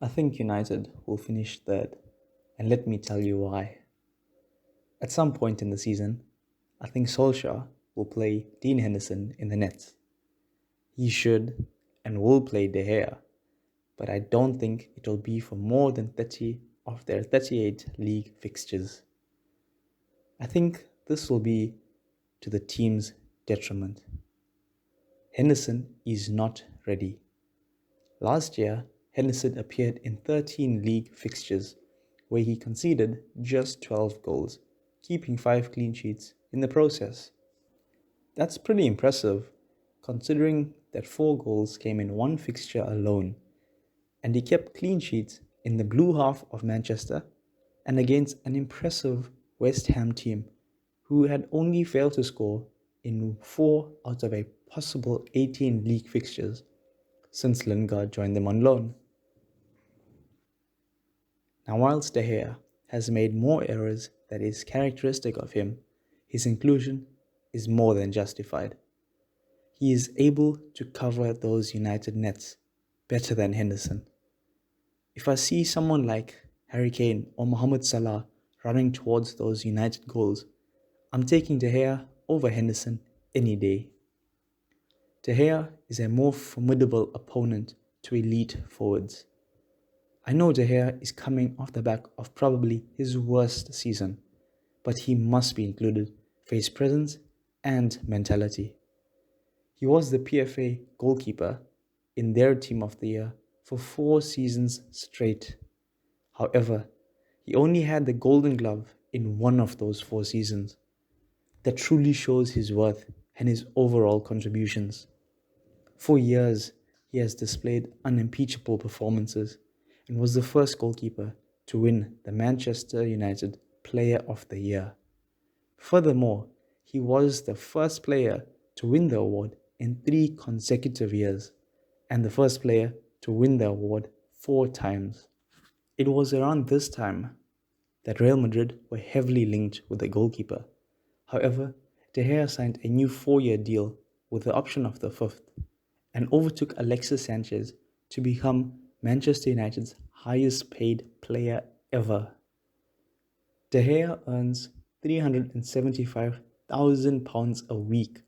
I think United will finish third, and let me tell you why. At some point in the season, I think Solskjaer will play Dean Henderson in the nets. He should and will play De Gea, but I don't think it will be for more than 30 of their 38 league fixtures. I think this will be to the team's detriment. Henderson is not ready. Last year, Henderson appeared in 13 league fixtures where he conceded just 12 goals, keeping 5 clean sheets in the process. That's pretty impressive considering that 4 goals came in one fixture alone, and he kept clean sheets in the blue half of Manchester and against an impressive West Ham team who had only failed to score in 4 out of a possible 18 league fixtures since Lingard joined them on loan. Now, whilst De Gea has made more errors that is characteristic of him, his inclusion is more than justified. He is able to cover those United nets better than Henderson. If I see someone like Harry Kane or Mohamed Salah running towards those United goals, I'm taking De Gea over Henderson any day. De Gea is a more formidable opponent to elite forwards. I know De Gea is coming off the back of probably his worst season, but he must be included for his presence and mentality. He was the PFA goalkeeper in their team of the year for 4 seasons straight. However, he only had the golden glove in one of those 4 seasons. That truly shows his worth and his overall contributions. For years, he has displayed unimpeachable performances and was the first goalkeeper to win the Manchester United Player of the Year. Furthermore, he was the first player to win the award in 3 consecutive years and the first player to win the award 4 times. It was around this time that Real Madrid were heavily linked with the goalkeeper. However, De Gea signed a new 4-year deal with the option of the 5th and overtook Alexis Sanchez to become Manchester United's highest paid player ever. De Gea earns £375,000 a week,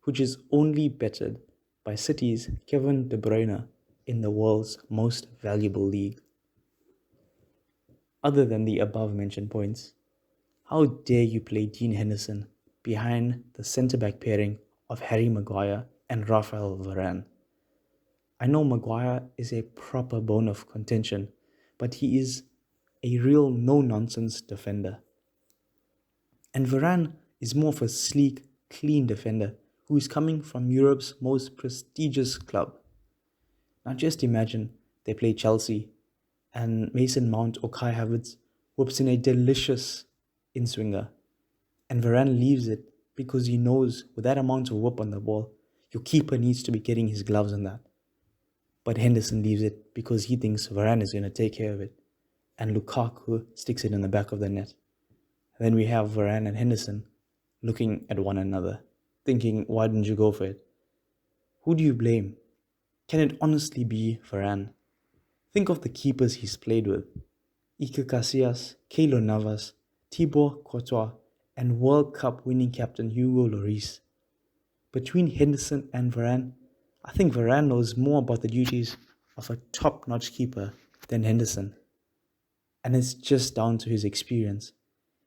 which is only bettered by City's Kevin De Bruyne in the world's most valuable league. Other than the above mentioned points, how dare you play Dean Henderson behind the centre-back pairing of Harry Maguire and Rafael Varane? I know Maguire is a proper bone of contention, but he is a real no-nonsense defender. And Varane is more of a sleek, clean defender who is coming from Europe's most prestigious club. Now just imagine they play Chelsea and Mason Mount or Kai Havertz whips in a delicious in-swinger and Varane leaves it because he knows with that amount of whip on the ball, your keeper needs to be getting his gloves on that. But Henderson leaves it because he thinks Varane is going to take care of it and Lukaku sticks it in the back of the net. And then we have Varane and Henderson looking at one another, thinking, why didn't you go for it? Who do you blame? Can it honestly be Varane? Think of the keepers he's played with. Iker Casillas, Keylor Navas, Thibaut Courtois, and World Cup winning captain Hugo Lloris. Between Henderson and Varane, I think Varane knows more about the duties of a top-notch keeper than Henderson. And it's just down to his experience.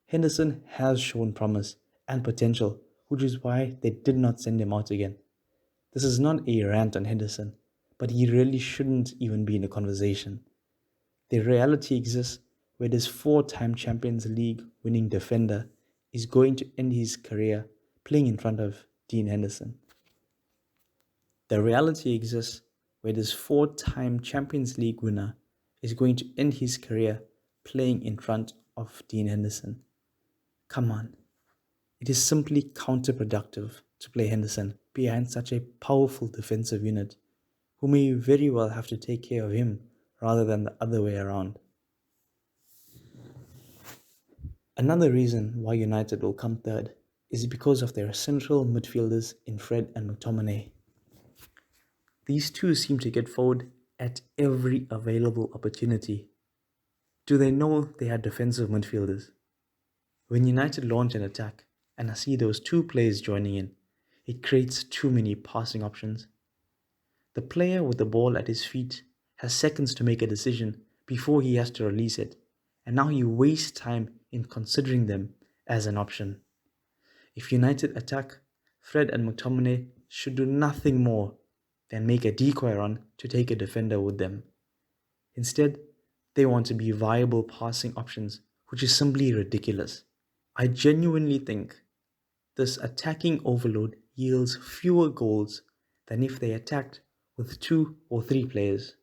Henderson has shown promise and potential, which is why they did not send him out again. This is not a rant on Henderson, but he really shouldn't even be in the conversation. The reality exists where this 4-time Champions League winning defender is going to end his career playing in front of Dean Henderson. The reality exists where this 4-time Champions League winner is going to end his career playing in front of Dean Henderson. Come on. It is simply counterproductive to play Henderson behind such a powerful defensive unit who may very well have to take care of him rather than the other way around. Another reason why United will come third is because of their central midfielders in Fred and McTominay. These two seem to get forward at every available opportunity? Do they know they are defensive midfielders? When United launch an attack and I see those two players joining in, it creates too many passing options. The player with the ball at his feet has seconds to make a decision before he has to release it, and now he wastes time in considering them as an option. If United attack, Fred and McTominay should do nothing more than make a decoy run to take a defender with them. Instead, they want to be viable passing options, which is simply ridiculous. I genuinely think this attacking overload yields fewer goals than if they attacked with 2 or 3 players.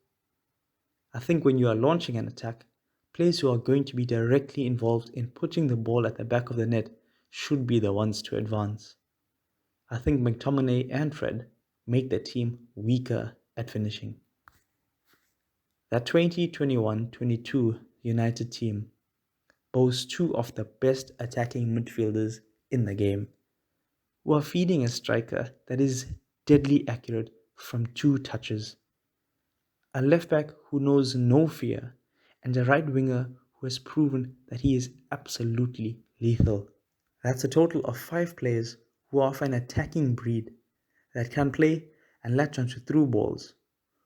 I think when you are launching an attack, players who are going to be directly involved in putting the ball at the back of the net should be the ones to advance. I think McTominay and Fred make the team weaker at finishing. That 2021-22 United team boasts two of the best attacking midfielders in the game, who are feeding a striker that is deadly accurate from 2 touches, a left back who knows no fear, and a right winger who has proven that he is absolutely lethal. That's a total of 5 players who are of an attacking breed that can play and latch onto through balls,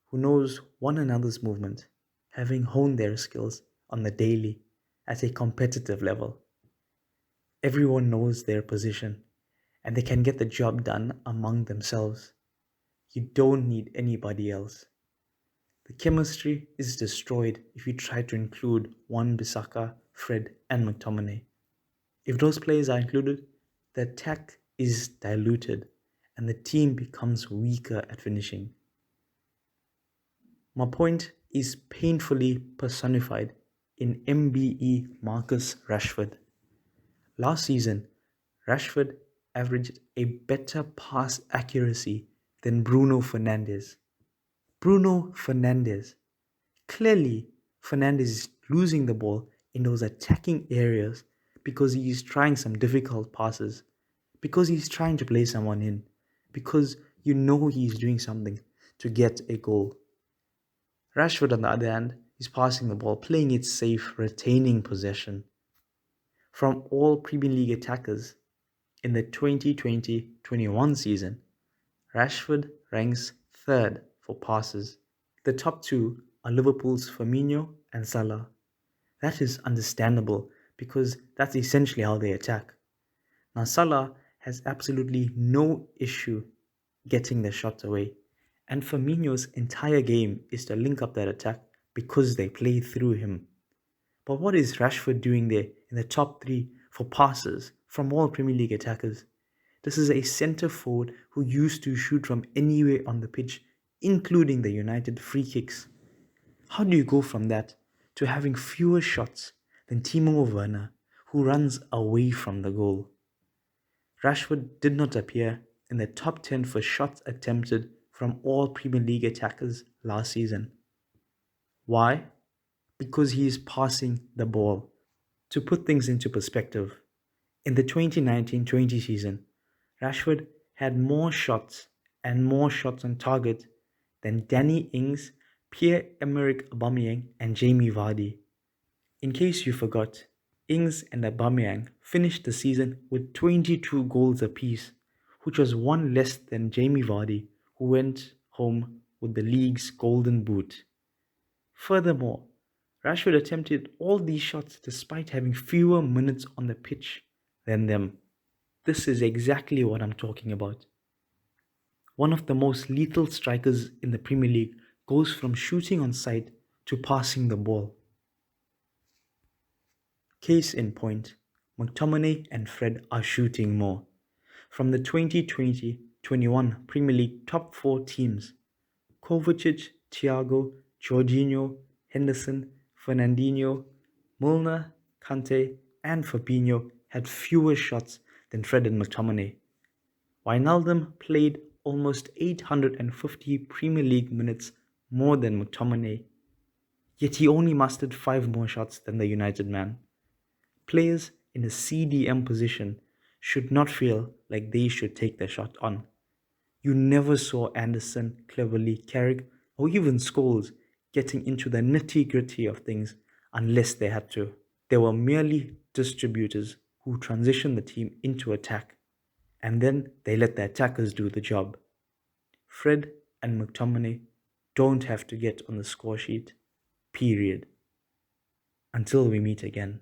who knows one another's movement, having honed their skills on the daily at a competitive level. Everyone knows their position and they can get the job done among themselves. You don't need anybody else. The chemistry is destroyed if you try to include Wan-Bissaka, Fred, and McTominay. If those players are included, the attack is diluted and the team becomes weaker at finishing. My point is painfully personified in MBE Marcus Rashford. Last season, Rashford averaged a better pass accuracy than Bruno Fernandes. Bruno Fernandes. Clearly, Fernandes is losing the ball in those attacking areas because he is trying some difficult passes, because he's trying to play someone in, because you know he's doing something to get a goal. Rashford, on the other hand, is passing the ball, playing it safe, retaining possession. From all Premier League attackers in the 2020-21 season, Rashford ranks third for passes. The top two are Liverpool's Firmino and Salah. That is understandable because that's essentially how they attack. Now Salah has absolutely no issue getting the shots away, and Firmino's entire game is to link up that attack because they play through him. But what is Rashford doing there in the top 3 for passes from all Premier League attackers? This is a centre forward who used to shoot from anywhere on the pitch, including the United free kicks. How do you go from that to having fewer shots than Timo Werner, who runs away from the goal? Rashford did not appear in the top 10 for shots attempted from all Premier League attackers last season. Why? Because he is passing the ball. To put things into perspective, in the 2019-20 season, Rashford had more shots and more shots on target than Danny Ings, Pierre-Emerick Aubameyang and Jamie Vardy. In case you forgot, Ings and Aubameyang finished the season with 22 goals apiece, which was one less than Jamie Vardy, who went home with the league's golden boot. Furthermore, Rashford attempted all these shots despite having fewer minutes on the pitch than them. This is exactly what I'm talking about. One of the most lethal strikers in the Premier League goes from shooting on sight to passing the ball. Case in point, McTominay and Fred are shooting more. From the 2020-21 Premier League top 4 teams, Kovacic, Thiago, Jorginho, Henderson, Fernandinho, Milner, Kante, and Fabinho had fewer shots than Fred and McTominay. Wijnaldum played almost 850 Premier League minutes more than McTominay, yet he only mustered 5 more shots than the United man. Players in a CDM position should not feel like they should take the shot on. You never saw Anderson, Cleverley, Carrick, or even Scholes getting into the nitty-gritty of things unless they had to. They were merely distributors who transitioned the team into attack, and then they let the attackers do the job. Fred and McTominay don't have to get on the score sheet. Period. Until we meet again.